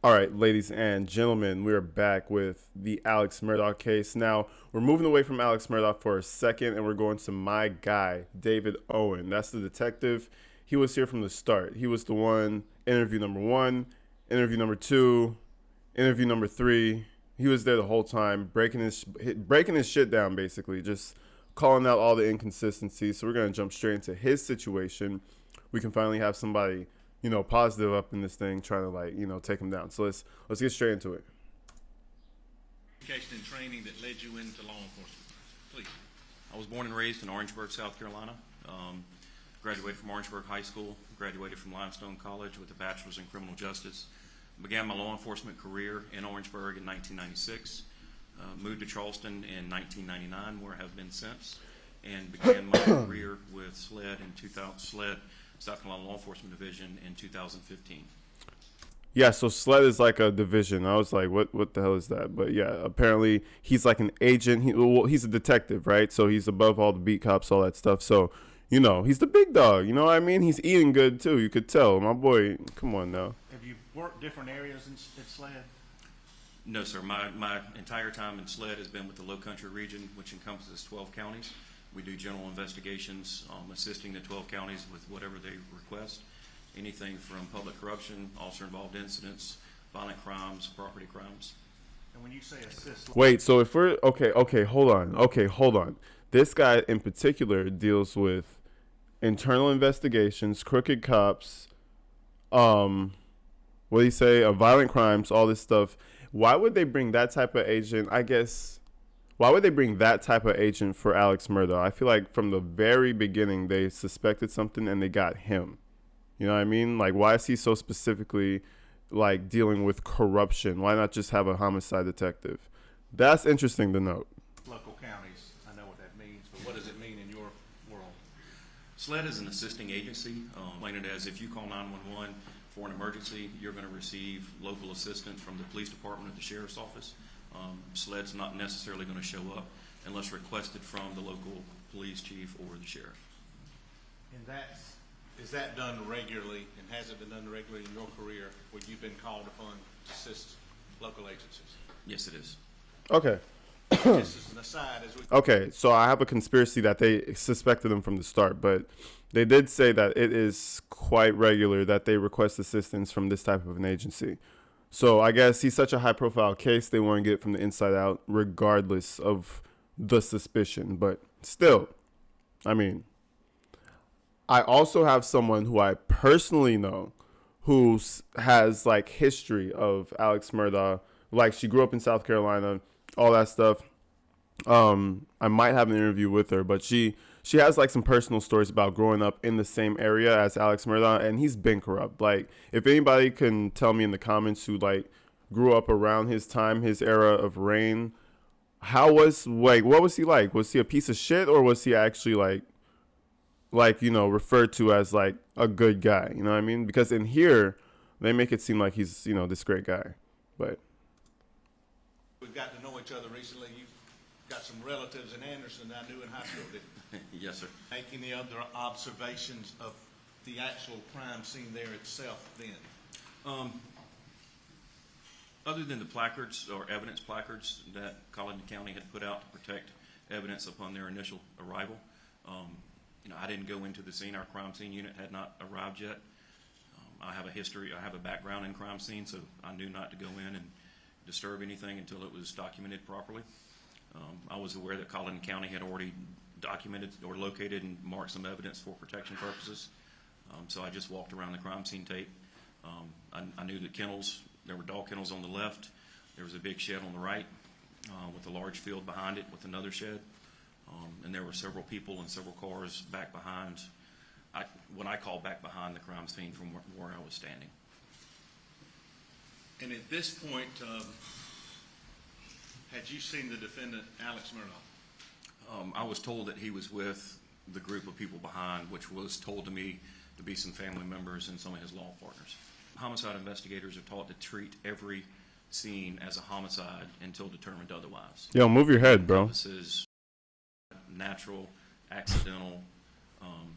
All right, ladies and gentlemen, we're back with the Alex Murdaugh case. Now, we're moving away from Alex Murdaugh for a second and we're going to my guy, David Owen. That's the detective. He was here from the start. He was the interview number one, interview number two, interview number three. He was there the whole time, breaking his shit down, basically, just calling out all the inconsistencies. So we're going to jump straight into his situation. We can finally have somebody positive up in this thing, trying to take him down. So let's get straight into it. Education and training that led you into law enforcement, please. I was born and raised in Orangeburg, South Carolina. Graduated from Orangeburg High School, graduated from Limestone College with a bachelor's in criminal justice. Began my law enforcement career in Orangeburg in 1996. Moved to Charleston in 1999, where I have been since, and began my career with SLED, South Carolina Law Enforcement Division, in 2015. Yeah, so SLED is like a division. I was like, what the hell is that? But yeah, apparently he's like an agent. He's a detective, right? So he's above all the beat cops, all that stuff. So, he's the big dog. You know what I mean? He's eating good too. You could tell. My boy, come on now. Have you worked different areas in SLED? No, sir. My entire time in SLED has been with the Low Country region, which encompasses 12 counties. We do general investigations, assisting the 12 counties with whatever they request. Anything from public corruption, officer-involved incidents, violent crimes, property crimes. And when you say assist, Wait, so if we're hold on. This guy in particular deals with internal investigations, crooked cops, what do you say, violent crimes, all this stuff. Why would they bring that type of agent? I guess, why would they bring that type of agent for Alex Murdaugh? I feel like from the very beginning they suspected something and they got him. You know what I mean? Like, why is he so specifically like dealing with corruption? Why not just have a homicide detective? That's interesting to note. local counties, I know what that means, but What does it mean in your world? SLED is an assisting agency. Explain it as if you call 911 for an emergency, you're going to receive local assistance from the police department or the sheriff's office. SLED's not necessarily going to show up unless requested from the local police chief or the sheriff. and is that done regularly, and has it been done regularly in your career where you've been called upon to assist local agencies? Yes, it is. Okay. Just as an aside, Okay, so I have a conspiracy that they suspected him from the start, but they did say that it is quite regular that they request assistance from this type of an agency. So I guess he's such a high profile case, they want to get it from the inside out, regardless of the suspicion. But still, I mean, I also have someone who I personally know who has like history of Alex Murdaugh. Like, she grew up in South Carolina, all that stuff. I might have an interview with her, but she has like some personal stories about growing up in the same area as Alex Murdaugh, and he's been corrupt. Like, if anybody can tell me in the comments who like grew up around his time, his era of reign, what was he like? Was he a piece of shit, or was he actually referred to as like a good guy? You know what I mean? Because in here they make it seem like he's this great guy, but we've got to know each other recently. You've got some relatives in Anderson that I knew in high school. Yes, sir. Make any other observations of the actual crime scene there itself then? Other than the placards or evidence placards that Colleton County had put out to protect evidence upon their initial arrival, I didn't go into the scene. Our crime scene unit had not arrived yet. I have a background in crime scene, so I knew not to go in and disturb anything until it was documented properly. I was aware that Colleton County had already documented or located and marked some evidence for protection purposes. So I just walked around the crime scene tape. I knew that there were dog kennels on the left. There was a big shed on the right with a large field behind it with another shed. And there were several people and several cars back behind, what I call back behind the crime scene from where I was standing. And at this point, had you seen the defendant, Alex Murdaugh? I was told that he was with the group of people behind, which was told to me to be some family members and some of his law partners. Homicide investigators are taught to treat every scene as a homicide until determined otherwise. yo, move your head, bro. This is natural, accidental,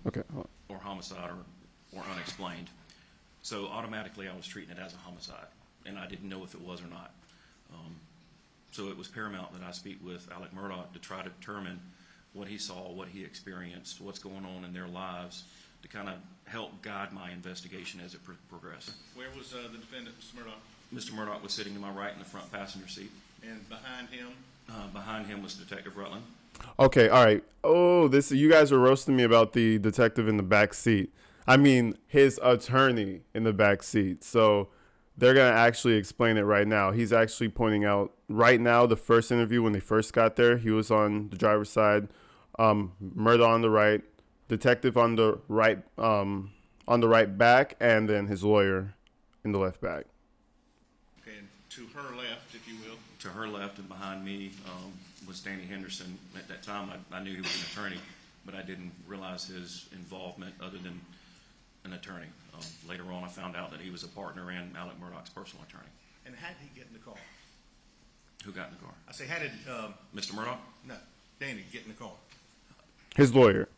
Okay. or homicide or unexplained. So automatically I was treating it as a homicide. and I didn't know if it was or not. So it was paramount that I speak with Alec Murdaugh to try to determine what he saw, what he experienced, what's going on in their lives, to kind of help guide my investigation as it progressed. Where was the defendant, Mr. Murdaugh? Mr. Murdaugh was sitting to my right in the front passenger seat. And behind him? Behind him was Detective Rutland. Okay, all right. Oh, you guys were roasting me about the detective in the back seat. I mean, his attorney in the back seat. So they're going to actually explain it right now. He's actually pointing out right now the first interview when they first got there. He was on the driver's side, Murdaugh on the right, detective on the right back, and then his lawyer in the left back. Okay, and to her left, if you will. To her left and behind me was Danny Henderson. At that time, I knew he was an attorney, but I didn't realize his involvement other than an attorney. Later on, I found out that he was a partner and Alec Murdaugh's personal attorney. And how did he get in the car? Who got in the car? I say, how did, Mr. Murdaugh? no, Danny get in the car? His lawyer.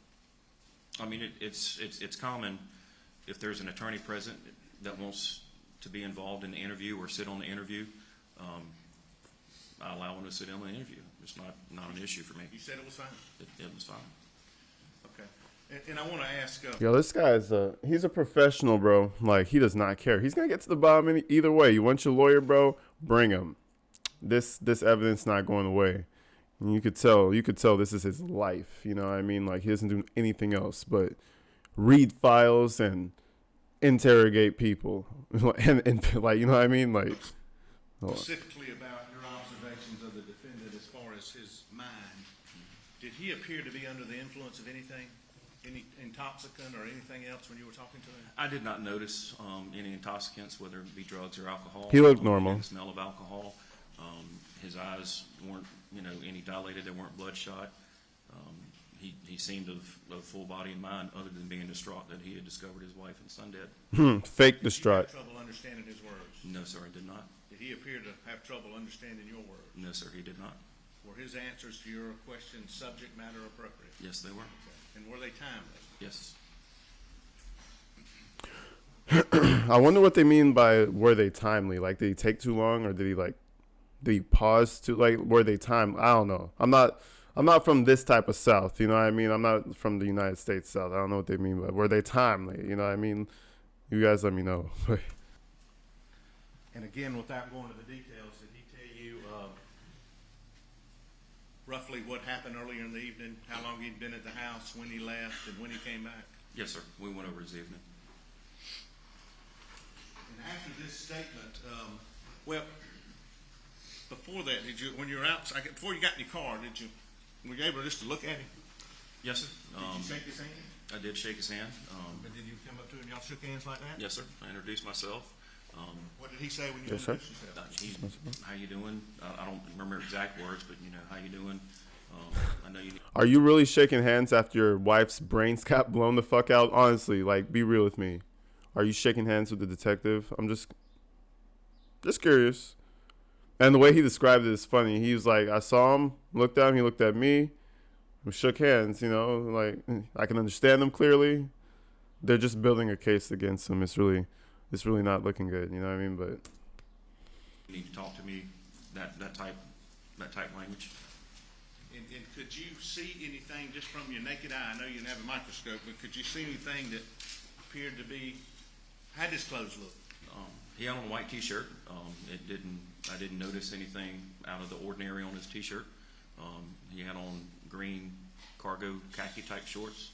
I mean, it's common if there's an attorney present that wants to be involved in the interview or sit on the interview. I allow him to sit in on the interview. It's not an issue for me. You said it was fine? It was fine. Okay. And I want to ask... Yo, this guy's he's a professional, bro. Like, he does not care. He's going to get to the bottom either way. You want your lawyer, bro? Bring him. This evidence not going away. And you could tell this is his life. You know what I mean? Like, he doesn't do anything else but read files and interrogate people. and like, you know what I mean? Like, specifically about your observations of the defendant as far as his mind, did he appear to be under the influence of anything? Any intoxicant or anything else when you were talking to him? I did not notice any intoxicants, whether it be drugs or alcohol. He looked normal. The smell of alcohol. His eyes weren't, any dilated. They weren't bloodshot. He seemed of full body and mind, other than being distraught that he had discovered his wife and son dead. Fake Did distraught. you have trouble understanding his words? No, sir, I did not. Did he appear to have trouble understanding your words? No, sir, he did not. Were his answers to your questions subject matter appropriate? Yes, they were. And were they timely? Yes. I wonder what they mean by were they timely? Like, did he take too long, or did he pause too? Like, were they time? I don't know. I'm not from this type of South. You know what I mean? I'm not from the United States South. I don't know what they mean by were they timely. You know what I mean? You guys let me know. And again, without going into the details, did he tell you roughly what happened earlier in the evening, how long he'd been at the house, when he left, and when he came back? Yes, sir. We went over his evening. And after this statement, before that, when you were out, before you got in your car, were you able just to look at him? Yes, sir. Did you shake his hand? I did shake his hand. But did you come up to him and y'all shook hands like that? Yes, sir. I introduced myself. What did he say when you Yes, sir. introduced yourself? How you doing? I don't remember exact words, but how you doing? I know you. Are you really shaking hands after your wife's brains got blown the fuck out? Honestly, like, be real with me. Are you shaking hands with the detective? I'm just curious. And the way he described it is funny. He was like, I saw him, looked at him, he looked at me, we shook hands, like, I can understand them clearly. They're just building a case against him. It's really not looking good, you know what I mean? But You need to talk to me that type language. And could you see anything just from your naked eye? I know you didn't have a microscope, but could you see anything that appeared to be, how did his clothes look? He had on a white T-shirt. I didn't notice anything out of the ordinary on his T-shirt. He had on green cargo khaki type shorts,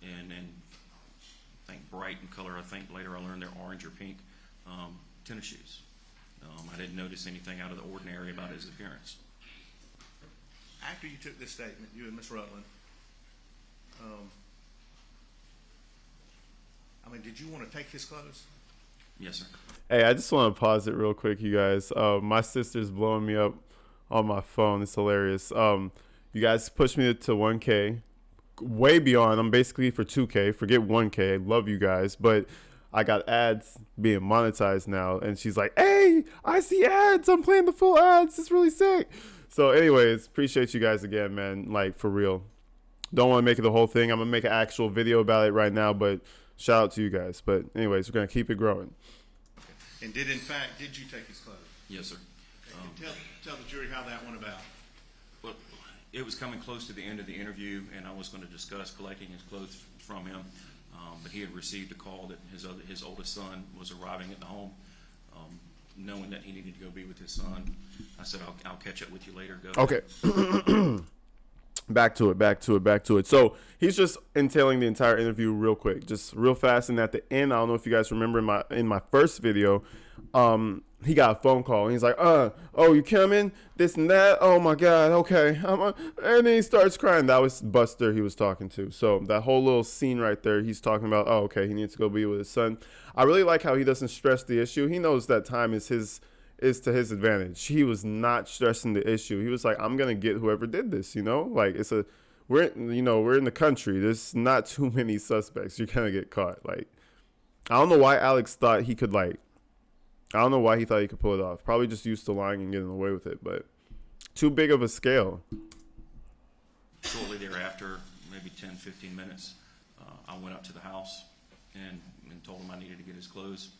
and I think bright in color. I think later I learned they're orange or pink tennis shoes. I didn't notice anything out of the ordinary about his appearance. After you took this statement, you and Miss Rutland, did you want to take his clothes? Yes, sir. hey, I just want to pause it real quick, you guys. My sister's blowing me up on my phone. It's hilarious. You guys pushed me to 1K, way beyond. I'm basically for 2K. Forget 1K. Love you guys, but I got ads being monetized now, and she's like, "Hey, I see ads. I'm playing the full ads. It's really sick." So, anyways, appreciate you guys again, man. Like, for real. Don't want to make it the whole thing. I'm gonna make an actual video about it right now, but shout out to you guys. But anyways, we're gonna keep it growing. And did you take his clothes? Yes, sir. Okay, tell the jury how that went about. Well, it was coming close to the end of the interview, and I was going to discuss collecting his clothes from him, but he had received a call that his oldest son was arriving at the home. Knowing that he needed to go be with his son, I said, I'll catch up with you later. Go. Okay. Back to it. So he's just entailing the entire interview real quick, just real fast. And at the end, I don't know if you guys remember in my first video, he got a phone call and he's like, oh, you coming? This and that. Oh my God. Okay. And then he starts crying. That was Buster he was talking to. So that whole little scene right there, he's talking about, oh, okay, he needs to go be with his son. I really like how he doesn't stress the issue. He knows that time is to his advantage. He was not stressing the issue. He was like, I'm going to get whoever did this, like we're in the country. There's not too many suspects. You're going to get caught. Like, I don't know why Alex thought he could I don't know why he thought he could pull it off. Probably just used to lying and getting away with it, but too big of a scale. Shortly thereafter, maybe 10, 15 minutes, I went up to the house and told him I needed to get his clothes.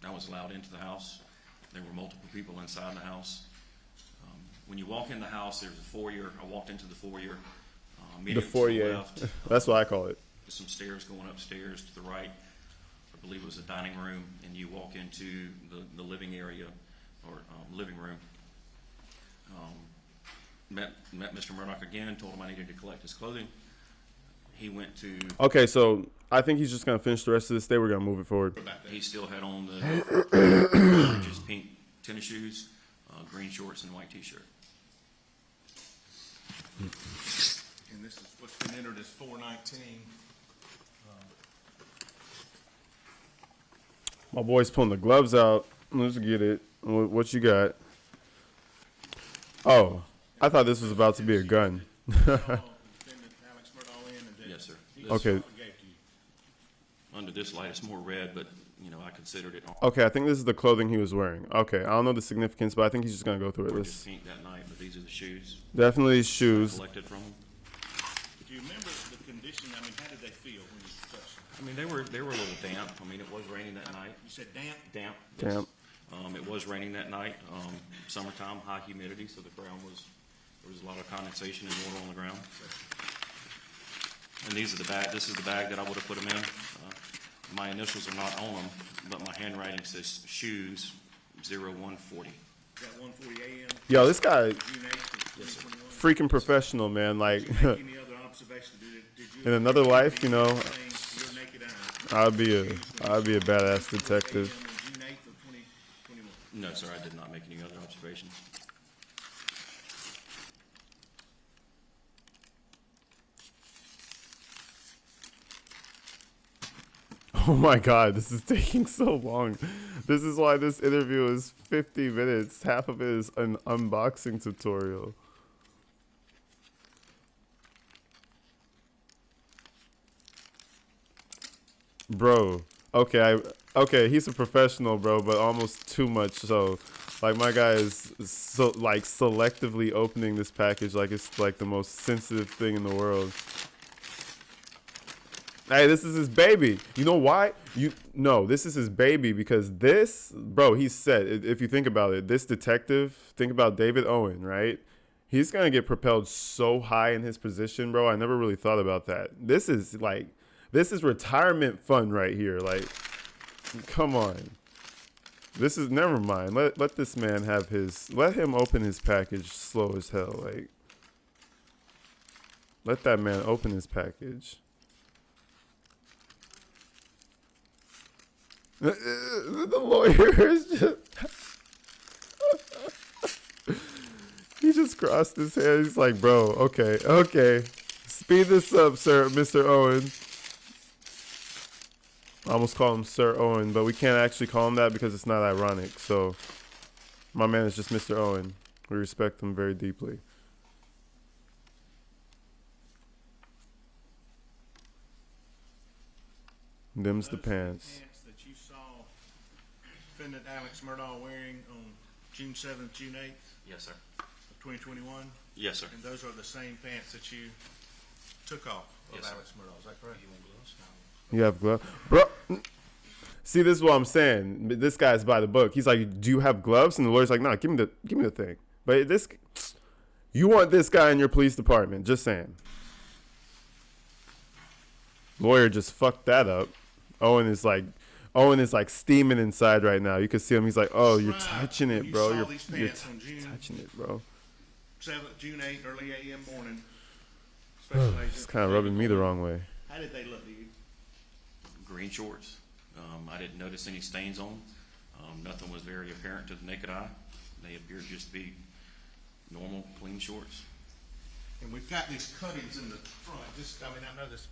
I was allowed into the house. There were multiple people inside the house. When you walk in the house, there's a foyer. I walked into the foyer. The foyer. Left, that's what I call it. There's some stairs going upstairs to the right. I believe it was a dining room, and you walk into the living area or living room. Met Mr. Murdaugh again, told him I needed to collect his clothing. He went to... Okay, so I think he's just going to finish the rest of this day. We're going to move it forward. He still had on the just pink tennis shoes, green shorts, and white T-shirt. And this is what's been entered as 419. My boy's pulling the gloves out. Let's get it. What you got? Oh, I thought this was about to be a gun. Yes, sir. Okay. Under this light, it's more red, but I considered it. Okay, I think this is the clothing he was wearing. Okay, I don't know the significance, but I think he's just gonna go through it. Just pink that night, but these are the shoes. Definitely shoes. Collected from them. Do you remember the condition? I mean, how did they feel when you touched them? I mean, they were a little damp. I mean, it was raining that night. You said damp? Damp. Damp. It was raining that night. Summertime, high humidity, so there was a lot of condensation and water on the ground. And these are the bag. This is the bag that I would have put them in. My initials are not on them, but my handwriting says shoes 0140. Is that 1:40 a.m.? Yo, this guy, June 8th, Yes, sir. 2021? freaking professional, man. Like, Did you make any other observation? Did you in another life, your naked eye? I'd be a badass detective. June 8th of 2021. No, sir, I did not make any other observations. Oh my God, this is taking so long. This is why this interview is 50 minutes. Half of it is an unboxing tutorial. Bro, okay, he's a professional, bro, but almost too much so. Like, my guy is selectively opening this package like it's like the most sensitive thing in the world. Hey, this is his baby. You know why? No, this is his baby because this, bro, he said, if you think about it, this detective, think about David Owen, right? He's going to get propelled so high in his position, bro. I never really thought about that. This is retirement fund right here. Like, come on. This is, never mind. Let this man have let him open his package slow as hell. Like, let that man open his package. The lawyer is just... He just crossed his hands. He's like, bro, okay. Speed this up, sir, Mr. Owen. I almost call him Sir Owen, but we can't actually call him that because it's not ironic. So my man is just Mr. Owen. We respect him very deeply. Them's the pants. That you saw defendant Alex Murdaugh wearing on June 7th, June 8th Yes, sir. of 2021? Yes, sir. And those are the same pants that you took off of Yes, sir. Alex Murdaugh, is that correct? You have gloves, bro. See, this is what I'm saying. This guy's by the book. He's like, "Do you have gloves?" And the lawyer's like, "No, give me the thing." But this, you want this guy in your police department? Just saying. Lawyer just fucked that up. Owen is like steaming inside right now. You can see him. He's like, "Oh, you're touching it, bro. You're touching it, bro." 7th, June 8th, early a.m. morning. It's kind of rubbing me the wrong way. How did they look to you? Green shorts. I didn't notice any stains on them. Nothing was very apparent to the naked eye. They appeared just to be normal, clean shorts. And we've got these cuttings in the front. I know this.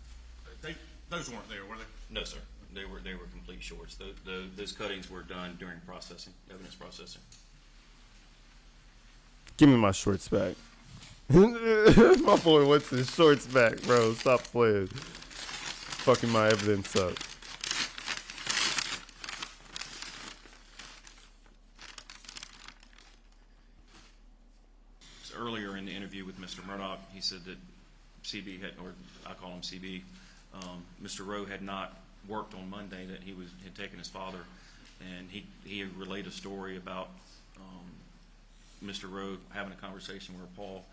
Those weren't there, were they? No, sir. They were complete shorts. Those cuttings were done during processing, evidence processing. Give me my shorts back. My boy wants his shorts back, bro. Stop playing. Fucking my evidence up. So earlier in the interview with Mr. Murdaugh, he said that CB had, or I call him CB, Mr. Rowe had not worked on Monday, that he had taken his father, and he relayed a story about Mr. Rowe having a conversation with Paul,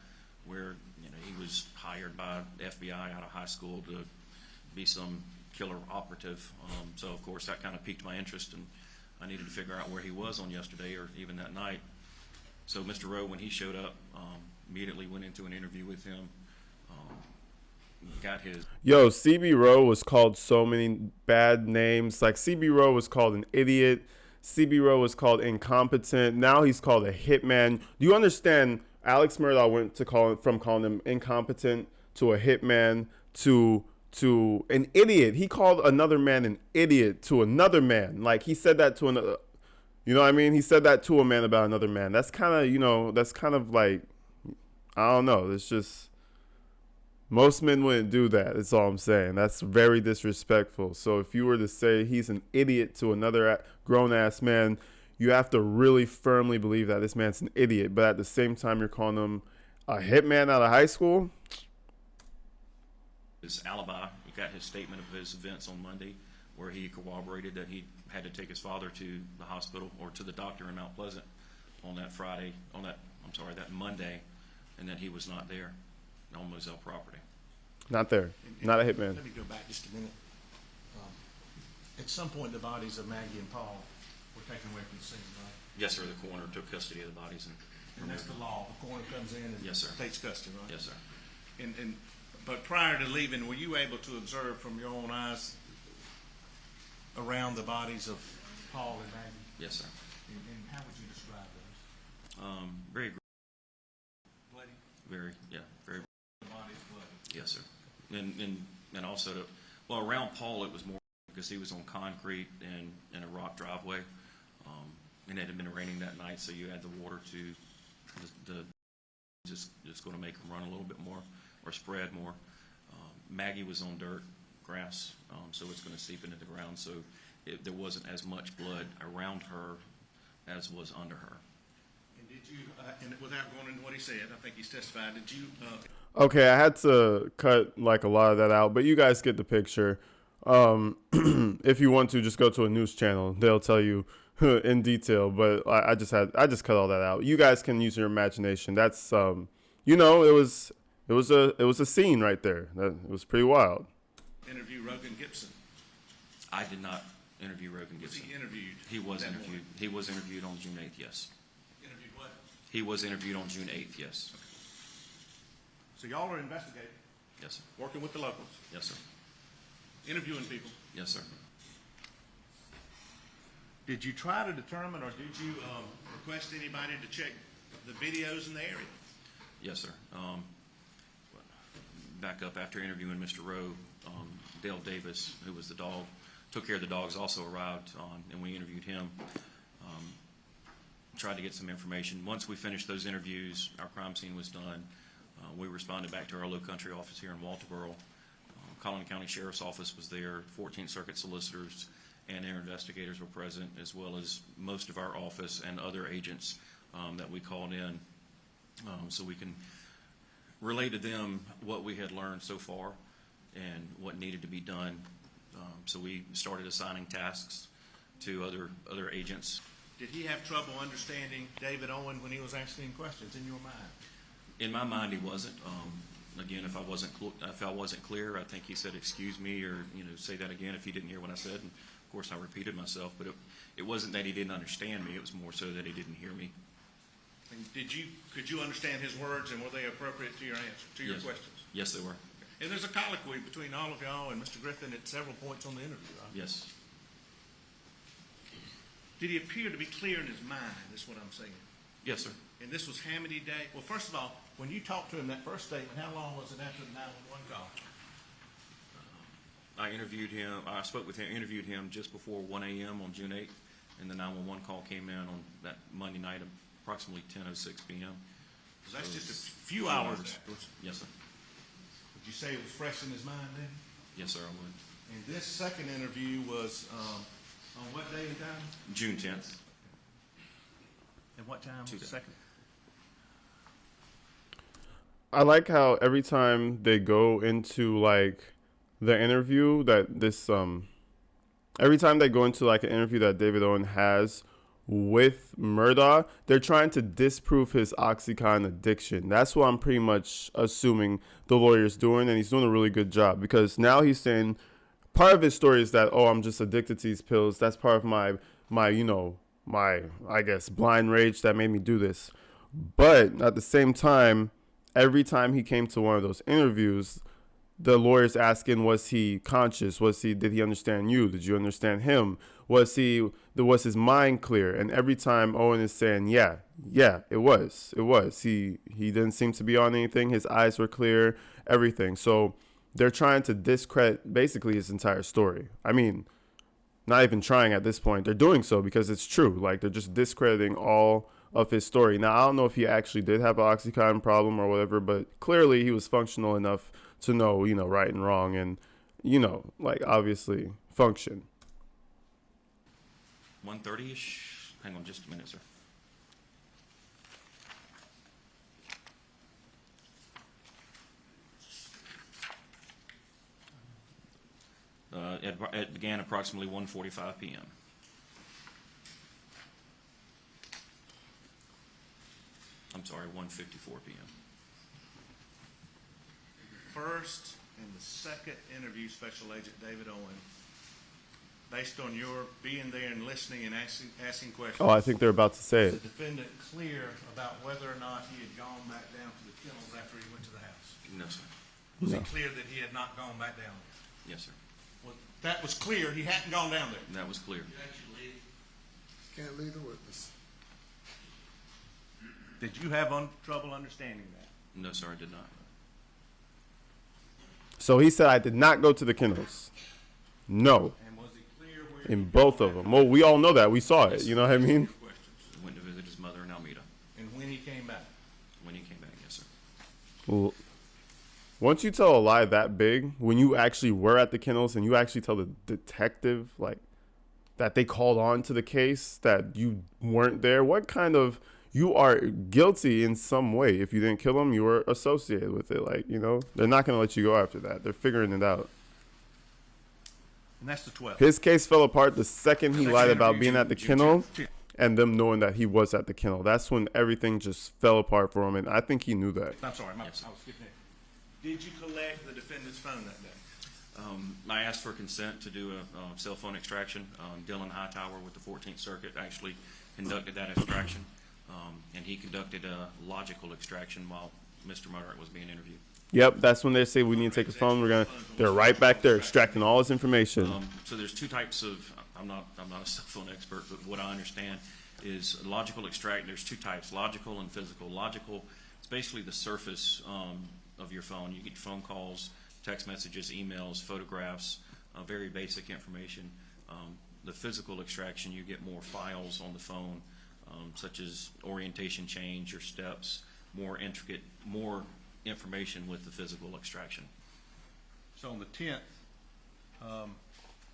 where he was hired by the FBI out of high school to be some killer operative. So of course that kind of piqued my interest, and I needed to figure out where he was on yesterday or even that night. So Mr. Rowe, when he showed up, immediately went into an interview with him. Got his. Yo, CB Rowe was called so many bad names. Like CB Rowe was called an idiot. CB Rowe was called incompetent. Now he's called a hitman. Do you understand? Alex Murdaugh went to from calling him incompetent to a hitman to an idiot. He called another man an idiot to another man. Like he said that to another. You know what I mean? He said that to a man about another man. That's kind of, that's kind of like, I don't know. It's just, most men wouldn't do that. That's all I'm saying. That's very disrespectful. So if you were to say he's an idiot to another grown-ass man, you have to really firmly believe that this man's an idiot. But at the same time, you're calling him a hitman out of high school? His alibi, we got his statement of his events on Monday, where he corroborated that he had to take his father to the hospital or to the doctor in Mount Pleasant on that that Monday, and that he was not there on Moselle property. Not there. Not a hitman. Let me go back just a minute. At some point, the bodies of Maggie and Paul were taken away from the scene, right? Yes, sir. The coroner took custody of the bodies And that's the law. The coroner comes in and Yes, sir. takes custody, right? Yes, sir. But prior to leaving, were you able to observe from your own eyes around the bodies of Paul and Maggie? Yes, sir. And how would you describe those? Very, Bloody? very, yeah, very. The body's bloody. Yes, sir. And also, around Paul it was more because he was on concrete and in a rock driveway, and it had been raining that night, so you add the water to just going to make them run a little bit more or spread more. Maggie was on dirt, grass, so it's going to seep into the ground, so there wasn't as much blood around her as was under her. And did you, and without going into what he said, I think he's testified, did you... Okay, I had to cut like a lot of that out, but you guys get the picture. If you want to, just go to a news channel. They'll tell you in detail, but I just cut all that out. You guys can use your imagination. That's it was a scene right there. It was pretty wild. Interview Rogan Gibson. I did not interview Rogan Was Gibson. he interviewed? He was that interviewed. morning? He was interviewed on June 8th. Yes. Interviewed what? He was interviewed on June 8th. Yes. So y'all are investigating, Yes, sir. working with the locals, Yes, sir. interviewing people. Yes, sir. Did you try to determine, or did you request anybody to check the videos in the area? Yes, sir. Back up after interviewing Mr. Rowe, Dale Davis, who was the dog, took care of the dogs, also arrived on, and we interviewed him. Tried to get some information. Once we finished those interviews, our crime scene was done. We responded back to our low country office here in Walterboro. Collin County Sheriff's Office was there, 14th Circuit solicitors and their investigators were present, as well as most of our office and other agents that we called in, so we can relay to them what we had learned so far and what needed to be done. So we started assigning tasks to other agents. Did he have trouble understanding David Owen when he was asking questions in your mind? In my mind, he wasn't. Again, if I wasn't clear, I think he said, "Excuse me," or say that again if he didn't hear what I said. And of course, I repeated myself. But it wasn't that he didn't understand me. It was more so that he didn't hear me. And could you understand his words, and were they appropriate to your answer, to your Yes. questions? Yes, they were. And there's a colloquy between all of y'all and Mr. Griffin at several points on the interview, right? Yes. Did he appear to be clear in his mind, is what I'm saying? Yes, sir. And this was Hamady Day? Well, first of all, when you talked to him that first statement, how long was it after the 911 call? I interviewed him. I spoke with him, interviewed him just before 1 a.m. on June 8th, and the 911 call came in on that Monday night, approximately 10:06 p.m. So that's just a few hours. Yes, sir. Would you say it was fresh in his mind then? Yes, sir, I would. And this second interview was on what day and time? June 10th. And what time was the second? I like how every time they go into like the interview that this every time they go into like an interview that David Owen has with Murdaugh, they're trying to disprove his OxyContin addiction. That's what I'm pretty much assuming the lawyer's doing, and he's doing a really good job, because now he's saying part of his story is that, oh, I'm just addicted to these pills. That's part of my I guess blind rage that made me do this. But at the same time, every time he came to one of those interviews, the lawyer's asking, was he conscious? Did he understand you? Did you understand him? Was his mind clear? And every time Owen is saying, yeah, it was. He didn't seem to be on anything. His eyes were clear, everything. So they're trying to discredit basically his entire story. I mean, not even trying at this point. They're doing so because it's true. Like, they're just discrediting all of his story. Now, I don't know if he actually did have an OxyContin problem or whatever, but clearly he was functional enough to know, right and wrong, and, like, obviously function. 1:30-ish. Hang on just a minute, sir. It began approximately 1:45 p.m. I'm sorry, 1:54 p.m. First and the second interview, Special Agent David Owen, based on your being there and listening and asking questions. Oh, I think they're about to say Was it. the defendant clear about whether or not he had gone back down to the kennels after he went to the house? No, sir. Was No. he clear that he had not gone back down there? Yes, sir. Well, that was clear. He hadn't gone down there. That was clear. Can't leave the witness. Did you have trouble understanding that? No, sir, I did not. So he said, I did not go to the kennels. No. And was he clear where In both of them. Well, we all know that. We saw it. You know what I mean? questions? Went to visit his mother in Alameda. And when he came back? When he came back, yes, sir. Well, once you tell a lie that big, when you actually were at the kennels and you actually tell the detective, like, that they called on to the case, that you weren't there, what kind of... You are guilty in some way. If you didn't kill him, you were associated with it. Like, they're not going to let you go after that. They're figuring it out. And that's the 12th. His case fell apart the second he Second lied about interview, being at the June kennel 10th. and them knowing that he was at the kennel. That's when everything just fell apart for him, and I think he knew that. I'm sorry, Yes, sir. I was skipping it. Did you collect the defendant's phone that day? I asked for consent to do a cell phone extraction. Dylan Hightower with the 14th Circuit actually conducted that extraction, and he conducted a logical extraction while Mr. Murdaugh was being interviewed. Yep, that's when they say we need to take his phone. They're right back there extracting all his information. So there's two types of. I'm not a cell phone expert, but what I understand is logical extract. There's two types: logical and physical. Logical, it's basically the surface of your phone. You get phone calls, text messages, emails, photographs, very basic information. The physical extraction, you get more files on the phone, such as orientation change, your steps, more intricate, more information with the physical extraction. So on the 10th,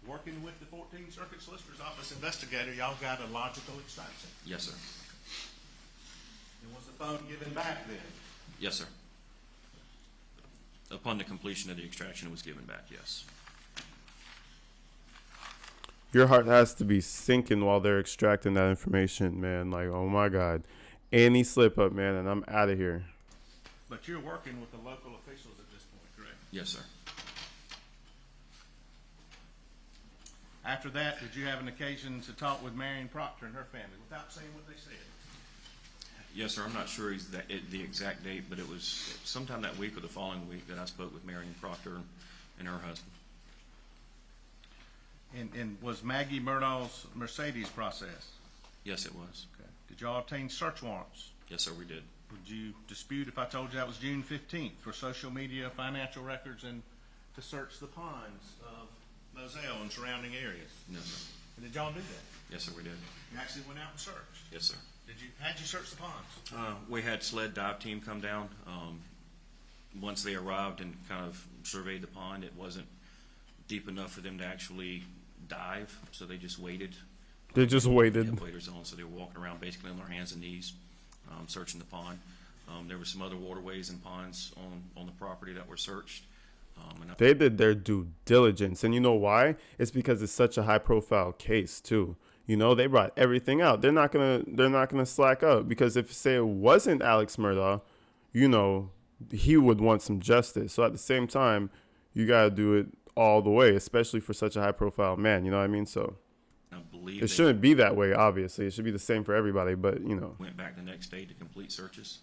working with the 14th Circuit Solicitor's Office investigator, y'all got a logical extraction. Yes, sir. And was the phone given back then? Yes, sir. Upon the completion of the extraction, it was given back, yes. Your heart has to be sinking while they're extracting that information, man. Like, oh my God. Any slip up, man, and I'm out of here. But you're working with the local officials at this point, correct? Yes, sir. After that, did you have an occasion to talk with Marion Proctor and her family without saying what they said? Yes, sir. I'm not sure the exact date, but it was sometime that week or the following week that I spoke with Marion Proctor and her husband. And was Maggie Murdaugh's Mercedes processed? Yes, it was. Okay. Did y'all obtain search warrants? Yes, sir, we did. Would you dispute if I told you that was June 15th for social media, financial records, and to search the ponds of Moselle and surrounding areas? No, sir. And did y'all do that? Yes, sir, we did. You actually went out and searched? Yes, sir. How'd you search the ponds? We had sled dive team come down. Once they arrived and kind of surveyed the pond, it wasn't deep enough for them to actually dive, so they just waited. They just waited. Waiter zone, so they were walking around basically on their hands and knees, searching the pond. There were some other waterways and ponds on the property that were searched. They did their due diligence, and you know why? It's because it's such a high-profile case too. You know, they brought everything out. They're not gonna slack up, because if say it wasn't Alex Murdaugh, you know, he would want some justice. So at the same time, you gotta do it all the way, especially for such a high-profile man. You know what I mean? So I believe it shouldn't be that way. Obviously, it should be the same for everybody. But you know, went back the next day to complete searches.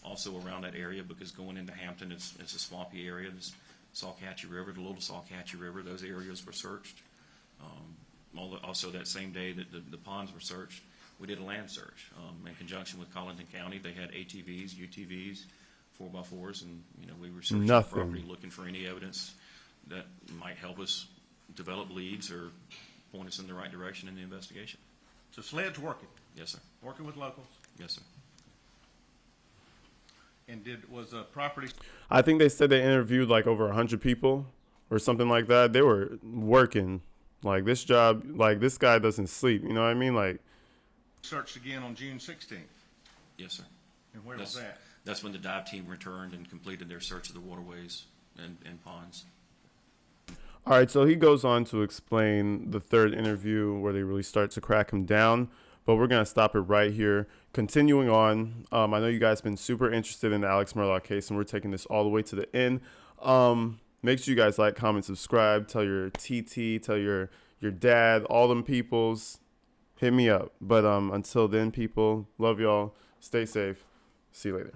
Also around that area, because going into Hampton, it's a swampy area. There's Salkatchie River, the Little Salkatchie River, those areas were searched. Also that same day that the ponds were searched, we did a land search in conjunction with Colleton County. They had ATVs, UTVs, 4x4s, and you know, we were searching the property looking for any evidence that might help us develop leads or point us in the right direction in the investigation. So SLED's working? Yes, sir. Working with locals? Yes, sir. And was a property? I think they said they interviewed like over 100 people or something like that. They were working like this job. Like this guy doesn't sleep. You know what I mean? Like Searched again on June 16th. Yes, sir. And where was that? That's when the dive team returned and completed their search of the waterways and ponds. all right, so he goes on to explain the third interview where they really start to crack him down, but we're going to stop it right here. Continuing on, I know you guys have been super interested in the Alex Murdaugh case, and we're taking this all the way to the end. Make sure you guys like, comment, subscribe, tell your TT, tell your dad, all them peoples, hit me up. But until then, people, love y'all, stay safe, see you later.